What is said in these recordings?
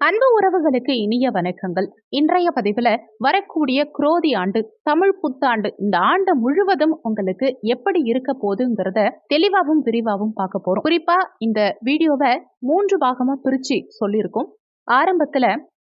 அன்பு உறவுகளுக்கு இனிய வணக்கங்கள். இன்றைய பதிவுல வரக்கூடிய குரோதி ஆண்டு, தமிழ் புத்தாண்டு, இந்த ஆண்டு முழுவதும் உங்களுக்கு எப்படி இருக்க போகுதுங்கிறத தெளிவாகவும் விரிவாகவும் பார்க்க போறோம். குறிப்பா இந்த வீடியோவை 3 பாகமா பிரிச்சு சொல்லியிருக்கோம். ஆரம்பத்துல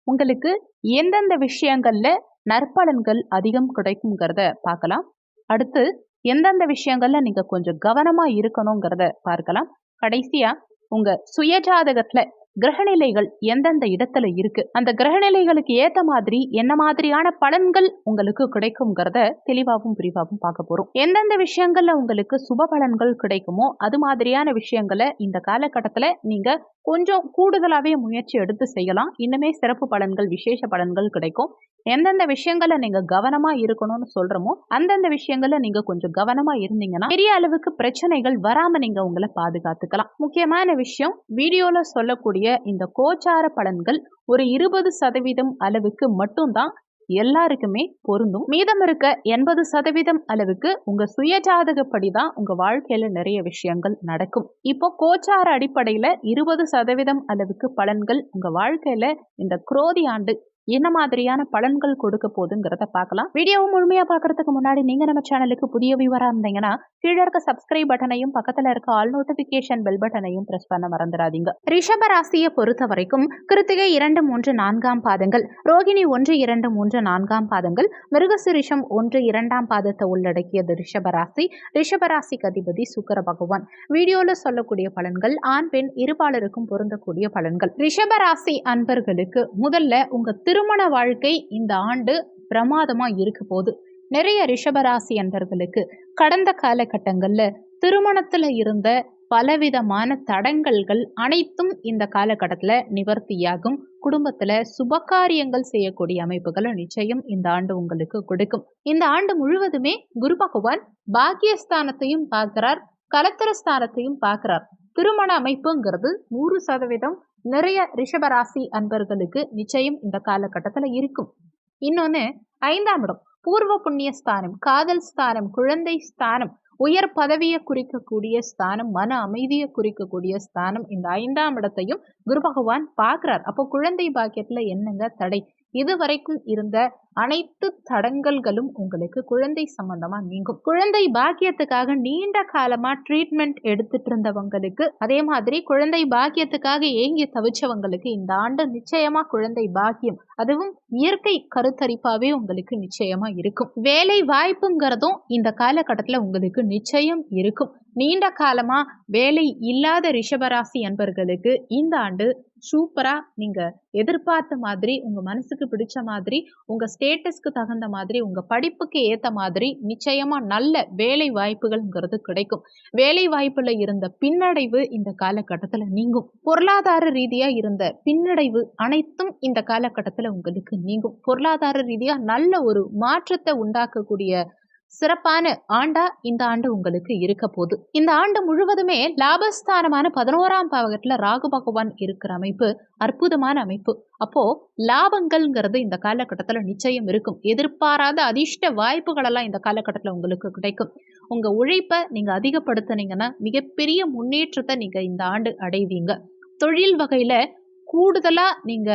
உங்களுக்கு எந்தெந்த விஷயங்கள்ல நற்பலன்கள் அதிகம் கிடைக்குங்கிறத பார்க்கலாம். அடுத்து எந்தெந்த விஷயங்கள்ல நீங்க கொஞ்சம் கவனமா இருக்கணுங்கிறத பார்க்கலாம். கடைசியா உங்க சுயஜாதகத்துல கிரகநிலைகள் எந்தெந்த இடத்துல இருக்கு, அந்த கிரகநிலைகளுக்கு ஏத்த மாதிரி என்ன மாதிரியான பலன்கள் உங்களுக்கு கிடைக்கும்ங்கிறத தெளிவாகவும் விரிவாகவும் பார்க்க போறோம். எந்தெந்த விஷயங்கள்ல உங்களுக்கு சுப பலன்கள் கிடைக்குமோ அது மாதிரியான விஷயங்களை இந்த காலகட்டத்துல நீங்க கொஞ்சம் கூடுதலாவே முயற்சி எடுத்து செய்யலாம். இன்னுமே சிறப்பு பலன்கள், விசேஷ பலன்கள் கிடைக்கும். எந்தெந்த விஷயங்கள்ல நீங்க கவனமா இருக்கணும்னு சொல்றோமோ அந்தந்த விஷயங்கள்ல நீங்க கொஞ்சம் கவனமா இருந்தீங்கன்னா பெரிய அளவுக்கு பிரச்சனைகள் வராம நீங்க உங்களை பாதுகாத்துக்கலாம். முக்கியமான விஷயம், வீடியோல சொல்லக்கூடிய இந்த கோச்சார பலன்கள் ஒரு 20% அளவுக்கு மட்டும்தான் எல்லாருக்குமே பொருந்தும். மீதம் இருக்க 80% அளவுக்கு உங்க சுயஜாதகப்படிதான் உங்க வாழ்க்கையில நிறைய விஷயங்கள் நடக்கும். இப்போ கோச்சார அடிப்படையில 20% அளவுக்கு பலன்கள் உங்க வாழ்க்கையில இந்த குரோதி ஆண்டு என்ன மாதிரியான பலன்கள் கொடுக்க போகுதுங்கிறத பார்க்கலாம். வீடியோவை முழுமையா பார்க்கறதுக்கு முன்னாடி நீங்க நம்ம சேனலுக்கு புதிய வியூவரா இருந்தீங்கன்னா கீழே இருக்க சப்ஸ்கிரைப் பட்டனையும் பக்கத்துல இருக்க ஆல் நோட்டிபிகேஷன் பெல் பட்டனையும் பிரஸ் பண்ண மறந்துடாதீங்க. ரிஷப ராசியை பொறுத்த வரைக்கும் கிருத்திகை 2, 3, 4 பாதங்கள், ரோகிணி 1, 2, 3, 4 பாதங்கள், மிருகசிரிஷம் 1, 2 பாதத்தை உள்ளடக்கியது ரிஷபராசி. ரிஷபராசிக்கு அதிபதி சுக்கிர பகவான். வீடியோல சொல்லக்கூடிய பலன்கள் ஆண் பெண் இருபாலருக்கும் பொருந்தக்கூடிய பலன்கள். ரிஷபராசி அன்பர்களுக்கு முதல்ல உங்க திருமண வாழ்க்கை இந்த ஆண்டு பிரமாதமா இருக்க போகுது. நிறைய ரிஷபராசி அன்பர்களுக்கு கடந்த காலகட்டங்கள்ல திருமணத்துல இருந்த பலவிதமான தடங்கல்கள் அனைத்தும் இந்த காலகட்டத்துல நிவர்த்தியாகும். குடும்பத்துல சுபகாரியங்கள் செய்யக்கூடிய அமைப்புகளை நிச்சயம் இந்த ஆண்டு உங்களுக்கு கொடுக்கும். இந்த ஆண்டு முழுவதுமே குரு பகவான் பாக்கியஸ்தானத்தையும் பார்க்கிறார், கலத்திரஸ்தானத்தையும் பார்க்கிறார். திருமண அமைப்புங்கிறது 100% நிறைய ரிஷபராசி அன்பர்களுக்கு நிச்சயம் இந்த காலகட்டத்துல இருக்கும். இன்னொன்னு 5ஆம் இடம், பூர்வ புண்ணிய ஸ்தானம், காதல் ஸ்தானம், குழந்தை ஸ்தானம், உயர் பதவியை குறிக்கக்கூடிய ஸ்தானம், மன அமைதியை குறிக்கக்கூடிய ஸ்தானம். இந்த 5ஆம் இடத்தையும் குரு பகவான் பார்க்கிறார். அப்போ குழந்தை பாக்கியத்துல என்னங்க தடை? இதுவரைக்கும் இருந்த அனைத்து தடங்கல்களும் உங்களுக்கு குழந்தை சம்பந்தமா நீங்கும். குழந்தை பாக்கியத்துக்காக நீண்ட காலமா ட்ரீட்மெண்ட் எடுத்துட்டு இருந்தவங்களுக்கு, அதே மாதிரி குழந்தை பாக்கியத்துக்காக ஏங்கி தவிச்சவங்களுக்கு இந்த ஆண்டு நிச்சயமா குழந்தை பாக்கியம், அதுவும் இயற்கை கருத்தரிப்பாவே உங்களுக்கு நிச்சயமா இருக்கும். வேலை வாய்ப்புங்கிறதும் இந்த காலகட்டத்துல உங்களுக்கு நிச்சயம் இருக்கும். நீண்ட காலமா வேலை இல்லாத ரிஷபராசி அன்பர்களுக்கு இந்த ஆண்டு சூப்பரா நீங்க எதிர்பார்த்த மாதிரி, உங்க மனசுக்கு பிடிச்ச மாதிரி, உங்க ஸ்டேட்டஸ்க்கு தகுந்த மாதிரி, உங்க படிப்புக்கு ஏத்த மாதிரி நிச்சயமா நல்ல வேலை வாய்ப்புகள்ங்கிறது கிடைக்கும். வேலை வாய்ப்புல இருந்த பின்னடைவு இந்த காலகட்டத்துல நீங்கும். பொருளாதார ரீதியா இருந்த பின்னடைவு அனைத்தும் இந்த காலகட்டத்துல உங்களுக்கு நீங்கும். பொருளாதார ரீதியா நல்ல ஒரு மாற்றத்தை உண்டாக்கக்கூடிய சிறப்பான ஆண்டா இந்த ஆண்டு உங்களுக்கு இருக்க போகுது. இந்த ஆண்டு முழுவதுமே லாபஸ்தானமான 11ஆம் பாவகத்துல ராகு பகவான் இருக்கிற அமைப்பு அற்புதமான அமைப்பு. அப்போ லாபங்கள்ங்கிறது இந்த காலகட்டத்துல நிச்சயம் இருக்கும். எதிர்பாராத அதிர்ஷ்ட வாய்ப்புகள் எல்லாம் இந்த காலகட்டத்துல உங்களுக்கு கிடைக்கும். உங்க உழைப்பை நீங்க அதிகப்படுத்தினீங்கன்னா மிகப்பெரிய முன்னேற்றத்தை நீங்க இந்த ஆண்டு அடைவீங்க. தொழில் வகையில கூடுதலா நீங்க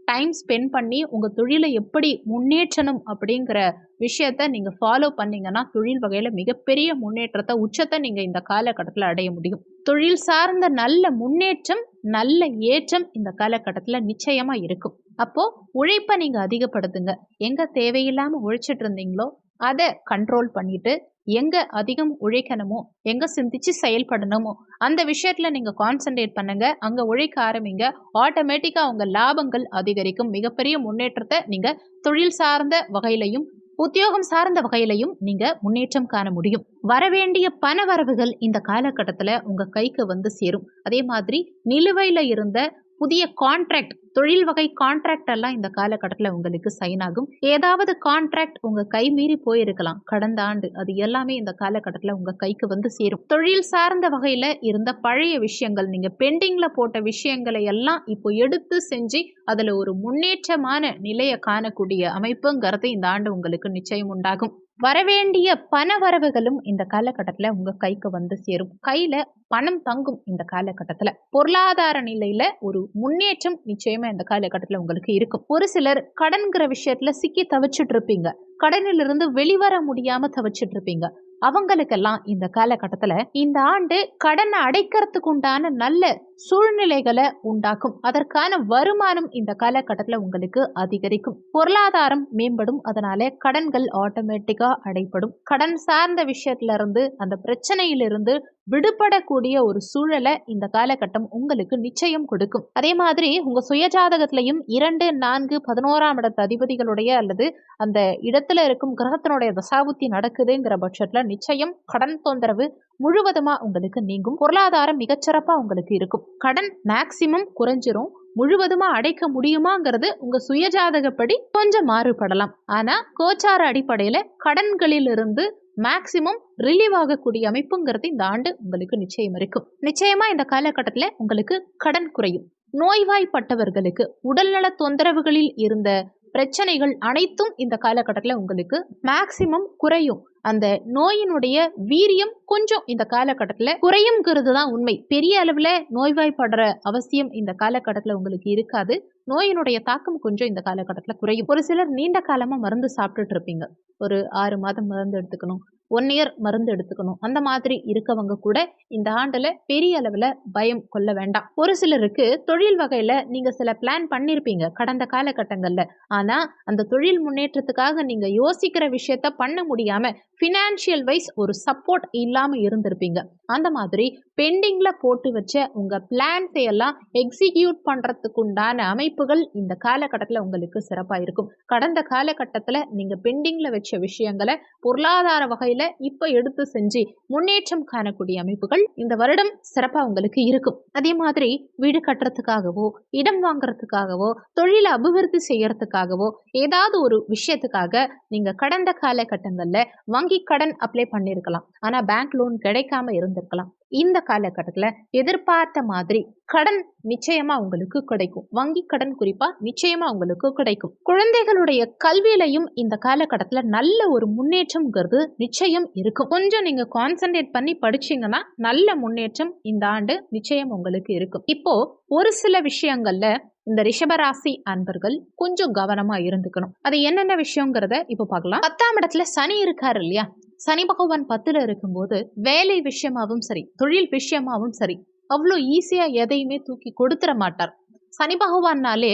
டைம் ஸ்பெண்ட் பண்ணி உங்க தொழிலை எப்படி முன்னேற்றணும் அப்படிங்கிற விஷயத்த நீங்க ஃபாலோ பண்ணீங்கன்னா தொழில் வகையில மிகப்பெரிய முன்னேற்றத்தை, உச்சத்தை நீங்க இந்த காலகட்டத்துல அடைய முடியும். தொழில் சார்ந்த நல்ல முன்னேற்றம், நல்ல ஏற்றம் இந்த காலகட்டத்துல நிச்சயமா இருக்கும். அப்போ உழைப்பை நீங்க அதிகப்படுத்துங்க. எங்க தேவையில்லாம உழைச்சிட்டு இருந்தீங்களோ அதை கண்ட்ரோல் பண்ணிட்டு, எங்க அதிகம் உழைக்கணுமோ, எங்க சிந்திச்சு செயல்படணுமோ அந்த விஷயத்துல நீங்க கான்சென்ட்ரேட் பண்ணுங்க. அங்க உழைக்க ஆரம்பிங்க. ஆட்டோமேட்டிக்கா உங்க லாபங்கள் அதிகரிக்கும். மிகப்பெரிய முன்னேற்றத்தை நீங்க தொழில் சார்ந்த வகையிலையும் உத்தியோகம் சார்ந்த வகையிலையும் நீங்க முன்னேற்றம் காண முடியும். வரவேண்டிய பண வரவுகள் இந்த காலகட்டத்துல உங்க கைக்கு வந்து சேரும். அதே மாதிரி நிலுவையில இருந்த புதிய கான்ட்ராக்ட், தொழில் வகை கான்ட்ராக்ட் எல்லாம் இந்த காலகட்டத்துல உங்களுக்கு சைன் ஆகும். ஏதாவது கான்ட்ராக்ட் உங்க கை மீறி போயிருக்கலாம் கடந்த ஆண்டு, அது எல்லாமே இந்த காலகட்டத்துல உங்க கைக்கு வந்து சேரும். தொழில் சார்ந்த வகையில இருந்த பழைய விஷயங்கள், நீங்க பெண்டிங்ல போட்ட விஷயங்களை எல்லாம் இப்போ எடுத்து செஞ்சு அதுல ஒரு முன்னேற்றமான நிலையை காணக்கூடிய அமைப்புங்கிறது இந்த ஆண்டு உங்களுக்கு நிச்சயம் உண்டாகும். வரவேண்டிய பண வரவுகளும் இந்த காலகட்டத்துல உங்க கைக்கு வந்து சேரும். கையில பணம் தங்கும். இந்த காலகட்டத்துல பொருளாதார நிலையில ஒரு முன்னேற்றம் நிச்சயமா இந்த காலகட்டத்துல உங்களுக்கு இருக்கும். ஒரு சிலர் கடன்கிற விஷயத்துல சிக்கி தவிச்சிட்டு இருப்பீங்க. கடனிலிருந்து வெளிவர முடியாம தவிச்சிட்டு இருப்பீங்க. அவங்களுக்கெல்லாம் இந்த காலகட்டத்துல இந்த ஆண்டு கடனை அடைக்கிறதுக்கு உண்டான நல்ல சூழ்நிலைகளை உண்டாக்கும். அதற்கான வருமானம் இந்த காலகட்டத்துல உங்களுக்கு அதிகரிக்கும். பொருளாதாரம் மேம்படும். அதனால கடன்கள் ஆட்டோமேட்டிக்கா அடைப்படும். கடன் சார்ந்த விஷயத்துல இருந்து அந்த பிரச்சனையிலிருந்து விடுபடக்கூடிய ஒரு சூழலை இந்த காலகட்டம் உங்களுக்கு நிச்சயம் கொடுக்கும். அதே மாதிரி உங்க சுயஜாதகத்திலையும் 2, 4, 11ஆம் இடத்து அதிபதிகளுடைய அல்லது அந்த இடத்துல இருக்கும் கிரகத்தினுடைய தசாபுத்தி நடக்குதுங்கிற பட்சத்துல நிச்சயம் கடன் தொந்தரவு முழுவதுமா உங்களுக்கு நீங்கும். பொருளாதாரம் மிகச்சிறப்பா உங்களுக்கு இருக்கும். கடன் மேக்சிமம் குறைஞ்சிரும். முழுவதுமா அடைக்க முடியுமாங்கிறது உங்க சுயஜாதகப்படி கொஞ்சம் மாறுபடலாம். ஆனா கோச்சார அடிப்படையில கடன்களிலிருந்து மேக்சிமம் ரிலீவ் ஆகக்கூடிய அமைப்புங்கிறது இந்த ஆண்டு உங்களுக்கு நிச்சயம் இருக்கும். நிச்சயமா இந்த காலகட்டத்துல உங்களுக்கு கடன் குறையும். நோய்வாய்ப்பட்டவர்களுக்கு உடல்நல தொந்தரவுகளில் இருந்த பிரச்சனைகள் அனைத்தும் இந்த காலகட்டத்தில் உங்களுக்கு மேக்சிமம் குறையும். அந்த நோயினுடைய வீரியம் கொஞ்சம் இந்த காலகட்டத்தில் குறையும்ங்கிறது தான் உண்மை. பெரிய அளவில் நோய்வாய்ப்படுற அவசியம் இந்த காலகட்டத்தில் உங்களுக்கு இருக்காது. நோயினுடைய தாக்கம் கொஞ்சம் இந்த காலகட்டத்தில் குறையும். ஒரு சிலர் நீண்ட காலமாக மருந்து சாப்பிட்டுட்டு இருப்பீங்க. ஒரு 6 மாதம் மருந்து எடுத்துக்கணும், 1 இயர் மருந்து எடுத்துக்கணும். அந்த மாதிரி இருக்கவங்க கூட இந்த ஆண்டுல பெரிய அளவில் பயம் கொள்ள வேண்டாம். ஒரு சிலருக்கு தொழில் வகையில நீங்க சில பிளான் பண்ணிருப்பீங்க கடந்த காலகட்டங்கள்ல. ஆனா அந்த தொழில் முன்னேற்றத்துக்காக நீங்க யோசிக்கிற விஷயத்த பண்ண முடியாம ஃபினான்ஷியல் வைஸ் ஒரு சப்போர்ட் இல்லாம இருந்திருப்பீங்க. அந்த மாதிரி பெண்டிங்ல போட்டு வச்ச உங்க பிளான்ஸை எல்லாம் எக்ஸிக்யூட் பண்றதுக்கு உண்டான அமைப்புகள் இந்த காலகட்டத்தில் உங்களுக்கு சிறப்பா இருக்கும். கடந்த காலகட்டத்தில் நீங்க பெண்டிங்ல வச்ச விஷயங்களை பொருளாதார வகையில இப்ப எடுத்து செஞ்சு முன்னேற்றம் காணக்கூடிய அமைப்புகள் இந்த வருடம் சிறப்பா உங்களுக்கு இருக்கும். அதே மாதிரி வீடு கட்டுறதுக்காகவோ, இடம் வாங்குறதுக்காகவோ, தொழிலை அபிவிருத்தி செய்யறதுக்காகவோ, ஏதாவது ஒரு விஷயத்துக்காக நீங்க கடந்த காலகட்டங்கள்ல வங்கி கடன் அப்ளை பண்ணிருக்கலாம். ஆனா பேங்க் லோன் கிடைக்காம இருந்திருக்கலாம். இந்த காலகட்டத்துல எதிர்பார்த்த மாதிரி கடன் நிச்சயமா உங்களுக்கு கிடைக்கும். வங்கி கடன் குறிப்பா நிச்சயமா உங்களுக்கு கிடைக்கும். குழந்தைகளுடைய கல்வியிலையும் இந்த காலகட்டத்துல நல்ல ஒரு முன்னேற்றம்ங்கிறது நிச்சயம் இருக்கும். கொஞ்சம் நீங்க கான்சென்ட்ரேட் பண்ணி படிச்சீங்கன்னா நல்ல முன்னேற்றம் இந்த ஆண்டு நிச்சயம் உங்களுக்கு இருக்கும். இப்போ ஒரு சில விஷயங்கள்ல இந்த ரிஷபராசி அன்பர்கள் கொஞ்சம் கவனமா இருந்துக்கணும். அது என்னென்ன விஷயங்கிறத இப்ப பார்க்கலாம். 10ஆம் இடத்துல சனி இருக்காரு இல்லையா? சனி பகவான் 10ல இருக்கும்போது வேலை விஷயமாவும் சரி, தொழில் விஷயமாவும் சரி, அவ்வளோ ஈஸியா எதையுமே தூக்கி கொடுத்துட மாட்டார். சனி பகவான்னாலே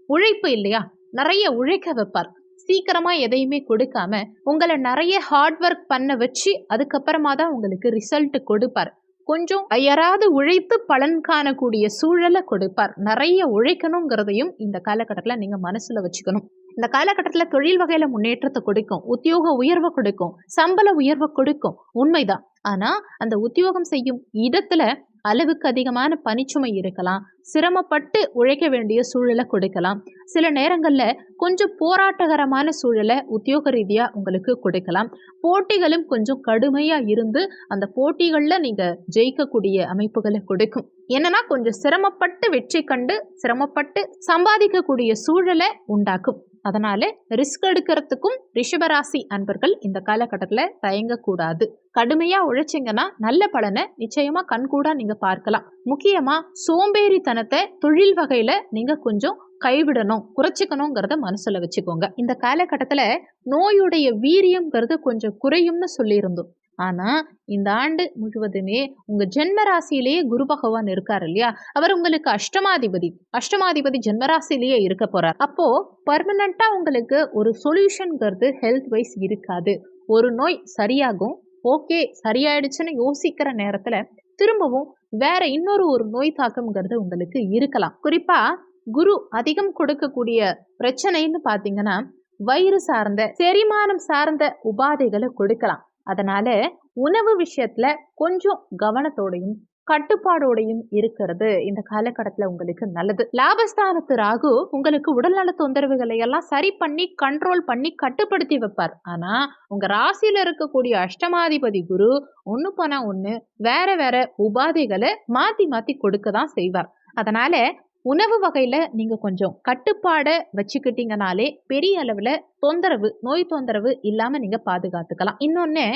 உழைப்பு இல்லையா? நிறைய உழைக்க வைப்பார். சீக்கிரமா எதையுமே கொடுக்காம உங்களை நிறைய ஹார்ட் ஒர்க் பண்ண வச்சு அதுக்கப்புறமா தான் உங்களுக்கு ரிசல்ட் கொடுப்பார். கொஞ்சம் யாராவது உழைத்து பலன் காணக்கூடிய சூழலை கொடுப்பார். நிறைய உழைக்கணுங்கிறதையும் இந்த காலகட்டத்தில் நீங்க மனசுல வச்சுக்கணும். இந்த காலகட்டத்தில் தொழில் வகையில முன்னேற்றத்தை கொடுக்கும், உத்தியோக உயர்வை கொடுக்கும், சம்பள உயர்வை கொடுக்கும், உண்மைதான். ஆனா அந்த உத்தியோகம் செய்யும் இடத்துல அளவுக்கு அதிகமான பணிச்சுமை இருக்கலாம். சிரமப்பட்டு உழைக்க வேண்டிய சூழலை கொடுக்கலாம். சில நேரங்கள்ல கொஞ்சம் போராட்டகரமான சூழலை உத்தியோக ரீதியா உங்களுக்கு கொடுக்கலாம். போட்டிகளும் கொஞ்சம் கடுமையா இருந்து அந்த போட்டிகள்ல நீங்க ஜெயிக்கக்கூடிய அமைப்புகளை கொடுக்கும். என்னன்னா கொஞ்சம் சிரமப்பட்டு வெற்றி கண்டு சிரமப்பட்டு சம்பாதிக்கக்கூடிய சூழலை உண்டாக்கும். அதனால ரிஸ்க் எடுக்கிறதுக்கும் ரிஷபராசி அன்பர்கள் இந்த காலகட்டத்தில் தயங்கக்கூடாது. கடுமையா உழைச்சிங்கன்னா நல்ல பலனை நிச்சயமா கண்கூடா நீங்க பார்க்கலாம். முக்கியமா சோம்பேறித்தனத்தை தொழில் வகையில நீங்க கொஞ்சம் கைவிடணும், குறைச்சிக்கணுங்கிறத மனசுல வச்சுக்கோங்க. இந்த காலகட்டத்துல நோயுடைய வீரியம்ங்கிறது கொஞ்சம் குறையும்னு சொல்லியிருந்தோம். ஆனா இந்த ஆண்டு முழுவதுமே உங்க ஜென்ம ராசியிலேயே குரு பகவான் இருக்காரு இல்லையா? அவர் உங்களுக்கு அஷ்டமாதிபதி ஜென்மராசிலேயே இருக்க போறார். அப்போ பர்மனண்டா உங்களுக்கு ஒரு சொல்யூஷன்ங்கிறது ஹெல்த் வைஸ் இருக்காது. ஒரு நோய் சரியாகும், ஓகே சரியாயிடுச்சுன்னு யோசிக்கிற நேரத்துல திரும்பவும் வேற ஒரு நோய் தாக்கம்ங்கிறது உங்களுக்கு இருக்கலாம். குறிப்பா குரு அதிகம் கொடுக்கக்கூடிய பிரச்சனைன்னு பாத்தீங்கன்னா வயிறு சார்ந்த, செரிமானம் சார்ந்த உபாதைகளை கொடுக்கலாம். அதனால உணவு விஷயத்துல கொஞ்சம் கவனத்தோடையும் கட்டுப்பாடோடையும் இருக்கிறது இந்த காலகட்டத்துல உங்களுக்கு நல்லது. லாபஸ்தானத்து ராகு உங்களுக்கு உடல்நல தொந்தரவுகளை எல்லாம் சரி பண்ணி கண்ட்ரோல் பண்ணி கட்டுப்படுத்தி வைப்பார். ஆனா உங்க ராசியில இருக்கக்கூடிய அஷ்டமாதிபதி குரு ஒண்ணு போனா ஒண்ணு வேற வேற உபாதைகளை மாத்தி மாத்தி கொடுக்க தான் செய்வார். அதனால உணவு வகையில நீங்க கொஞ்சம் கட்டுப்பாட வச்சுக்கிட்டீங்கனாலே பெரிய அளவுல நோய் தொந்தரவு இல்லாம நீங்க பாதுகாத்துக்கலாம். இன்னொன்னு,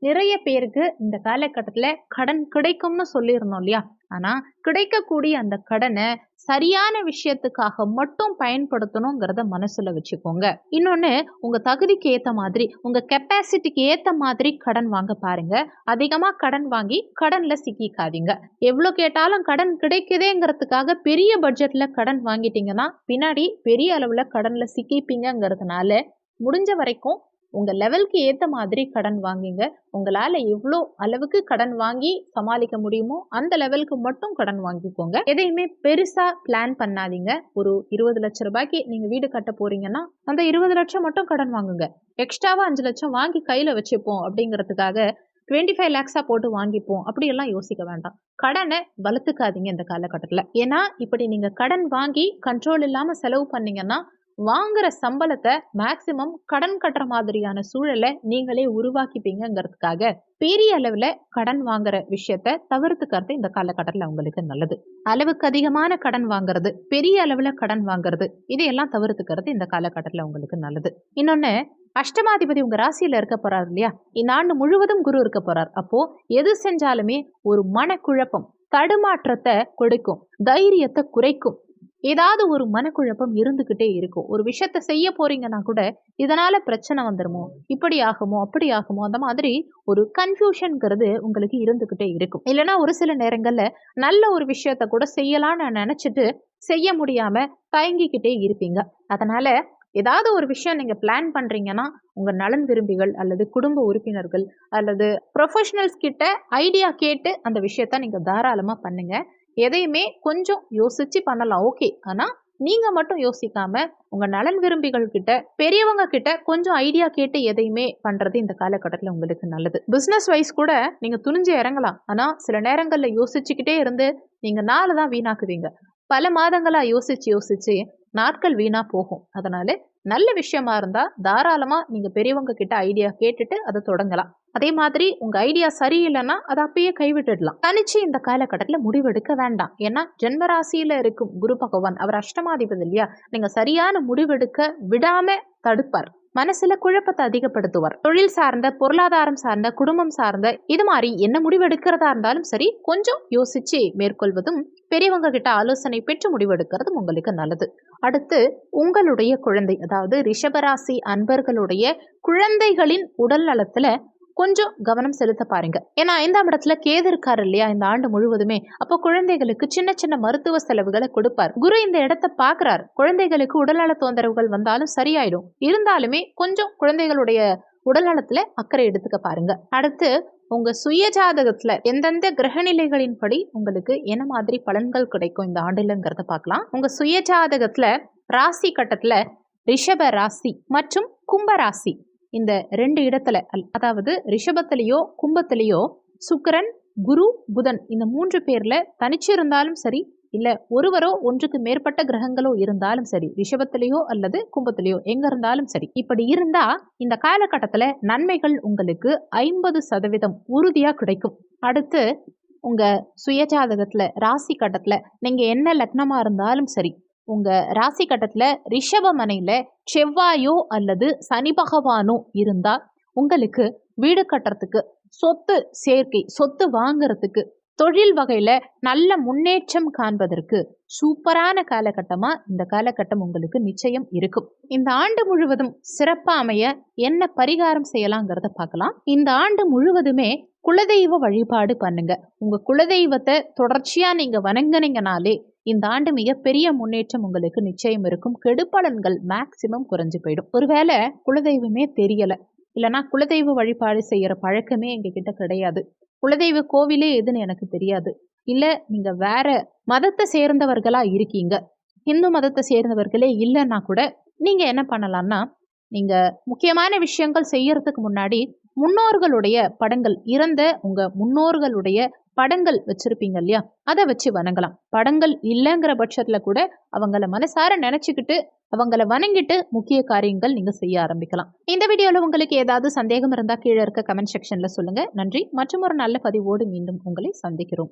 நிறைய பேருக்கு இந்த காலகட்டத்துல கடன் கிடைக்கும்னு சொல்லியிருந்தோம் இல்லையா? ஆனா கிடைக்கக்கூடிய அந்த கடனை சரியான விஷயத்துக்காக மட்டும் பயன்படுத்தணுங்கிறத மனசுல வச்சுக்கோங்க. இன்னொன்னு, உங்க தகுதிக்கு ஏத்த மாதிரி, உங்க கெப்பாசிட்டிக்கு ஏத்த மாதிரி கடன் வாங்க பாருங்க. அதிகமா கடன் வாங்கி கடன்ல சிக்கிக்காதீங்க. எவ்வளவு கேட்டாலும் கடன் கிடைக்குதேங்கிறதுக்காக பெரிய பட்ஜெட்ல கடன் வாங்கிட்டீங்கன்னா பின்னாடி பெரிய அளவுல கடன்ல சிக்கிப்பீங்கிறதுனால முடிஞ்ச வரைக்கும் உங்க லெவலுக்கு ஏத்த மாதிரி கடன் வாங்குங்க. உங்களால எவ்வளோ அளவுக்கு கடன் வாங்கி சமாளிக்க முடியுமோ அந்த லெவலுக்கு மட்டும் கடன் வாங்கிக்கோங்க. எதையுமே பெருசா பிளான் பண்ணாதீங்க. ஒரு 20 லட்சம் ரூபாய்க்கு நீங்க வீடு கட்ட போறீங்கன்னா அந்த 20 லட்சம் மட்டும் கடன் வாங்குங்க. எக்ஸ்ட்ராவா 5 லட்சம் வாங்கி கையில வச்சுப்போம் அப்படிங்கிறதுக்காக 25 லேக்ஸா போட்டு வாங்கிப்போம் அப்படியெல்லாம் யோசிக்க வேண்டாம். கடனை வளர்த்துக்காதீங்க இந்த காலகட்டத்தில். ஏன்னா இப்படி நீங்க கடன் வாங்கி கண்ட்ரோல் இல்லாம செலவு பண்ணீங்கன்னா வாங்குற சம்பளத்தை மேக்சிமம் கடன் கட்டுற மாதிரியான சூழலை நீங்களே உருவாக்கிப்பீங்கிறதுக்காக பெரிய அளவுல கடன் வாங்குற விஷயத்த தவிர்த்துக்கிறது இந்த காலகட்டத்தில் உங்களுக்கு நல்லது. அளவுக்கு அதிகமான கடன் வாங்குறது, பெரிய அளவுல கடன் வாங்குறது, இதையெல்லாம் தவிர்த்துக்கிறது இந்த காலகட்டத்தில் உங்களுக்கு நல்லது. இன்னொன்னு, அஷ்டமாதிபதி உங்க ராசியில இருக்க போறாரு இல்லையா? இந்த ஆண்டு முழுவதும் குரு இருக்க போறார். அப்போ எது செஞ்சாலுமே ஒரு மனக்குழப்பம், தடுமாற்றத்தை கொடுக்கும், தைரியத்தை குறைக்கும். ஏதாவது ஒரு மனக்குழப்பம் இருந்துகிட்டே இருக்கும். ஒரு விஷயத்த செய்ய போறீங்கன்னா கூட இதனால பிரச்சனை வந்துருமோ, இப்படி ஆகுமோ, அப்படி ஆகுமோ, அந்த மாதிரி ஒரு கன்ஃபியூஷன்ங்கிறது உங்களுக்கு இருந்துகிட்டே இருக்கும். இல்லைன்னா ஒரு சில நேரங்கள்ல நல்ல ஒரு விஷயத்த கூட செய்யலாம்னு நினைச்சிட்டு செய்ய முடியாம தயங்கிக்கிட்டே இருப்பீங்க. அதனால ஏதாவது ஒரு விஷயம் நீங்க பிளான் பண்றீங்கன்னா உங்க நலன் விரும்பிகள் அல்லது குடும்ப உறுப்பினர்கள் அல்லது ப்ரொஃபஷனல்ஸ் கிட்ட ஐடியா கேட்டு அந்த விஷயத்த நீங்க தாராளமா பண்ணுங்க. எதையுமே கொஞ்சம் யோசிச்சு பண்ணலாம், ஓகே. ஆனா நீங்க மட்டும் யோசிக்காம உங்க நலன் விரும்பிகள் கிட்ட, பெரியவங்க கிட்ட கொஞ்சம் ஐடியா கேட்டு எதையுமே பண்றது இந்த காலகட்டத்தில் உங்களுக்கு நல்லது. பிசினஸ் வைஸ் கூட நீங்க துணிஞ்சு இறங்கலாம். ஆனா சில நேரங்கள்ல யோசிச்சுக்கிட்டே இருந்து நீங்க நாளை தான் வீணாக்குவீங்க. பல மாதங்களா யோசிச்சு நாட்கள் வீணா போகும். அதனால நல்ல விஷயமா இருந்தா தாராளமா நீங்க பெரியவங்க கிட்ட ஐடியா கேட்டுட்டு அதை தொடங்கலாம். அதே மாதிரி உங்க ஐடியா சரியில்லைன்னா அதை அப்பயே கைவிட்டுடலாம். தனிச்சு இந்த காலகட்டத்தில் முடிவெடுக்க வேண்டாம். ஏன்னா ஜென்மராசியில இருக்கும் குரு பகவான் அவர் அஷ்டமாதிபதி இல்லையா? நீங்க சரியான முடிவெடுக்க விடாம தடுப்பார். மனசுல குழப்பத்தை அதிகப்படுத்துவார். தொழில் சார்ந்த, பொருளாதாரம் சார்ந்த, குடும்பம் சார்ந்த இது மாதிரி என்ன முடிவெடுக்கிறதா இருந்தாலும் சரி கொஞ்சம் யோசிச்சு மேற்கொள்வதும் பெரியவங்க கிட்ட ஆலோசனை பெற்று முடிவெடுக்கிறதும் உங்களுக்கு நல்லது. அடுத்து, உங்களுடைய குழந்தை, அதாவது ரிஷபராசி அன்பர்களுடைய குழந்தைகளின் உடல் நலத்துல கொஞ்சம் கவனம் செலுத்த பாருங்க. ஏன்னா 5ஆம் இடத்துல கேது இருக்காரு இல்லையா இந்த ஆண்டு முழுவதுமே. அப்போ குழந்தைகளுக்கு சின்ன சின்ன மருத்துவ செலவுகளை கொடுப்பார். குரு இந்த இடத்தை பாக்குறாரு. குழந்தைகளுக்கு உடல்நல தொந்தரவுகள் வந்தாலும் சரியாயிடும். இருந்தாலுமே கொஞ்சம் குழந்தைகளுடைய உடல்நலத்துல அக்கறை எடுத்துக்க பாருங்க. அடுத்து, உங்க சுய ஜாதகத்துல எந்தெந்த கிரகநிலைகளின்படி உங்களுக்கு என்ன மாதிரி பலன்கள் கிடைக்கும் இந்த ஆண்டுலங்கிறத பார்க்கலாம். உங்க சுய ஜாதகத்துல ராசி கட்டத்துல ரிஷப ராசி மற்றும் கும்ப ராசி இந்த 2 இடத்துல, அதாவது ரிஷபத்திலேயோ கும்பத்திலேயோ சுக்கிரன், குரு, புதன் இந்த 3 பேர்ல தனிச்சு இருந்தாலும் சரி, இல்ல ஒருவரோ ஒன்றுக்கு மேற்பட்ட கிரகங்களோ இருந்தாலும் சரி, ரிஷபத்திலேயோ அல்லது கும்பத்திலேயோ எங்க இருந்தாலும் சரி, இப்படி இருந்தா இந்த காலகட்டத்துல நன்மைகள் உங்களுக்கு 50% உறுதியா கிடைக்கும். அடுத்து, உங்க சுயஜாதகத்துல ராசி கட்டத்துல நீங்க என்ன லக்னமா இருந்தாலும் சரி, உங்க ராசி கட்டத்துல ரிஷப மனையில செவ்வாயோ அல்லது சனி பகவானோ இருந்தா உங்களுக்கு வீடு கட்டுறதுக்கு, சொத்து சேர்க்கை, சொத்து வாங்குறதுக்கு, தொழில் வகையில நல்ல முன்னேற்றம் காண்பதற்கு சூப்பரான காலகட்டமா இந்த காலகட்டம் உங்களுக்கு நிச்சயம் இருக்கும். இந்த ஆண்டு முழுவதும் சிறப்பா அமைய என்ன பரிகாரம் செய்யலாங்கிறத பார்க்கலாம். இந்த ஆண்டு முழுவதுமே குலதெய்வ வழிபாடு பண்ணுங்க. உங்க குலதெய்வத்தை தொடர்ச்சியா நீங்க வணங்குனீங்கனாலே இந்த ஆண்டு மிகப்பெரிய முன்னேற்றம் உங்களுக்கு நிச்சயம் இருக்கும். கெடுபலன்கள் மேக்சிமம் குறைஞ்சு போயிடும். ஒருவேளை குலதெய்வமே தெரியல, இல்லைன்னா குலதெய்வ வழிபாடு செய்யற பழக்கமே எங்ககிட்ட கிடையாது, குலதெய்வ கோவிலே எதுன்னு எனக்கு தெரியாது, இல்ல நீங்க வேற மதத்தை சேர்ந்தவர்களா இருக்கீங்க, இந்து மதத்தை சேர்ந்தவர்களே இல்லைன்னா கூட நீங்க என்ன பண்ணலாம்னா, நீங்க முக்கியமான விஷயங்கள் செய்யறதுக்கு முன்னாடி முன்னோர்களுடைய படங்கள், இறந்த உங்க முன்னோர்களுடைய படங்கள் வச்சிருப்பீங்க இல்லையா, அதை வச்சு வணங்கலாம். படங்கள் இல்லைங்கிற பட்சத்துல கூட அவங்கள மனசார நினைச்சுக்கிட்டு அவங்கள வணங்கிட்டு முக்கிய காரியங்கள் நீங்க செய்ய ஆரம்பிக்கலாம். இந்த வீடியோல உங்களுக்கு ஏதாவது சந்தேகம் இருந்தா கீழே இருக்க கமெண்ட் செக்ஷன்ல சொல்லுங்க. நன்றி. மற்றும் ஒரு நல்ல பதிவோடு மீண்டும் உங்களை சந்திக்கிறோம்.